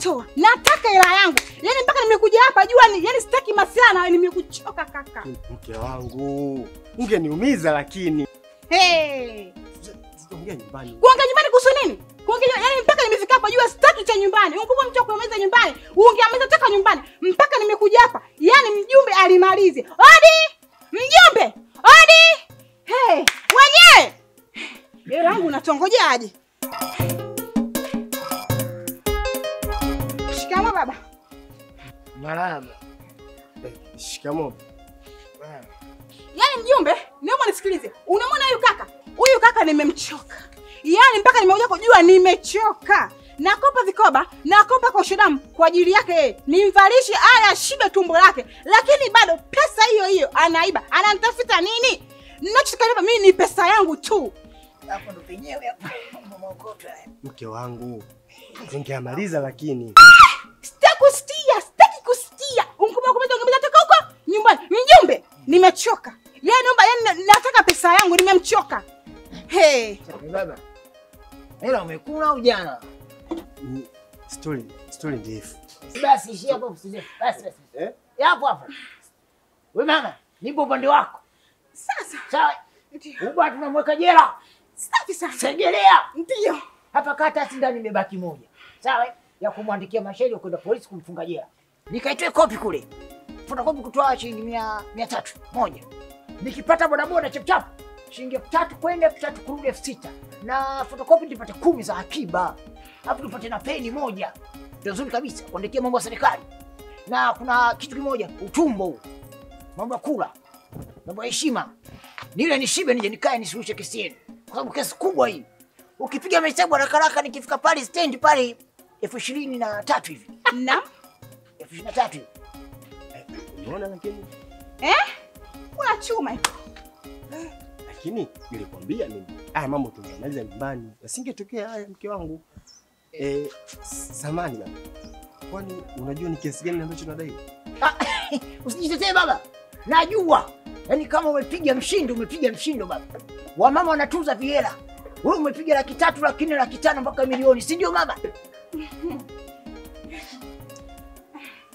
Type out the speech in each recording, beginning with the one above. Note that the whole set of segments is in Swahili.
natoa. Nataka hela yangu. Yaani mpaka nimekuja hapa jua ni yaani sitaki masiana, nimekuchoka kaka. Mke wangu, ungeniumiza lakini. Tutaongea nyumbani. Kuongea nyumbani kuhusu nini? Kuongea yaani mpaka nimefika hapa jua sitaki cha nyumbani. Ungekuwa mtu kuongeza nyumbani, ungeameza toka nyumbani. Mpaka nimekuja hapa. Yaani mjumbe alimalize. Odi! Mjumbe! Odi! Wenyewe! Hela yangu natongojaje? Shikamoo baba. Marahaba. Shikamoo. Yaani mjumbe, naomba nisikilize. Unamwona huyu kaka? Huyu kaka nimemchoka. Yaani mpaka nimekuja kujua nimechoka. Nakopa vikoba, nakopa koshodamu kwa ajili yake yeye. Nimvalishe aya shibe tumbo lake. Lakini bado pesa hiyo hiyo anaiba. Ananitafuta nini? Ninachotaka mimi ni pesa yangu tu. Hapo ndo penyewe hapo. Mmokoto haya. Mke wangu, ungeamaliza lakini. Sitaki kusikia. Ungemeza toka huko nyumbani. Mjumbe, nimechoka. Yaani naomba nataka pesa yangu, nimemchoka. Baba. Hela umekula au jana? Story ndefu. Basi ishia hapo usije. Basi. Hapo. Wewe mama, nipo upande wako. Sasa. Sawa. Uba tunamweka jela. Safi sana. Segelea. Ndio. Hapa kata ndani imebaki moja. Sawa? Ya kumwandikia mashairi kwenda polisi kumfunga jela. Nikaitoe kopi kule. Fotokopi kutoa shilingi 300 moja. Nikipata bodaboda chap shilingi 3 kwenda 3 kurudi 6,000. Na fotokopi nipate 10 za akiba. Hapo nipate na peni moja. Ndio nzuri kabisa kuandikia mambo ya serikali. Na kuna kitu kimoja, utumbo huu. Mambo ya kula. Mambo ya heshima. Nile nishibe nije nikae nisirushe kesi yenu. Kwa sababu kesi kubwa hii. Ukipiga mahesabu haraka nikifika pale stand pale 23,000 hivi. Na 23,000 hivi. Unaona lakini? Una chuma hiyo. Lakini nilikwambia mimi. Haya mambo tunamaliza nyumbani. Yasingetokea haya mke wangu. Samani baba. Kwani unajua ni kiasi gani ambacho nadai? Usijitetee baba. Najua. Yaani kama umepiga mshindo baba. Wamama wanatunza vihela. Wewe umepiga 300,000, 400,000, 500,000 mpaka milioni, si ndio mama?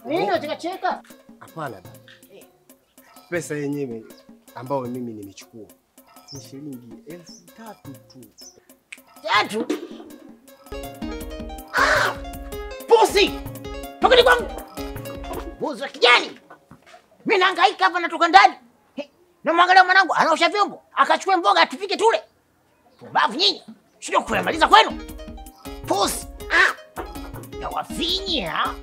Nini unacheka? Hapana baba. Pesa yenyewe ambayo mimi nimechukua ni shilingi 3,000 tu. 3? Pusi! Toka kwangu. Bozo wa kijani. Mimi nahangaika hapa natoka ndani. Na mwangalia mwanangu anaosha vyombo, akachukua mboga atupike tule. Pumbavu nyinyi. Sio kuyamaliza kwenu. Pusi. Na wafinya.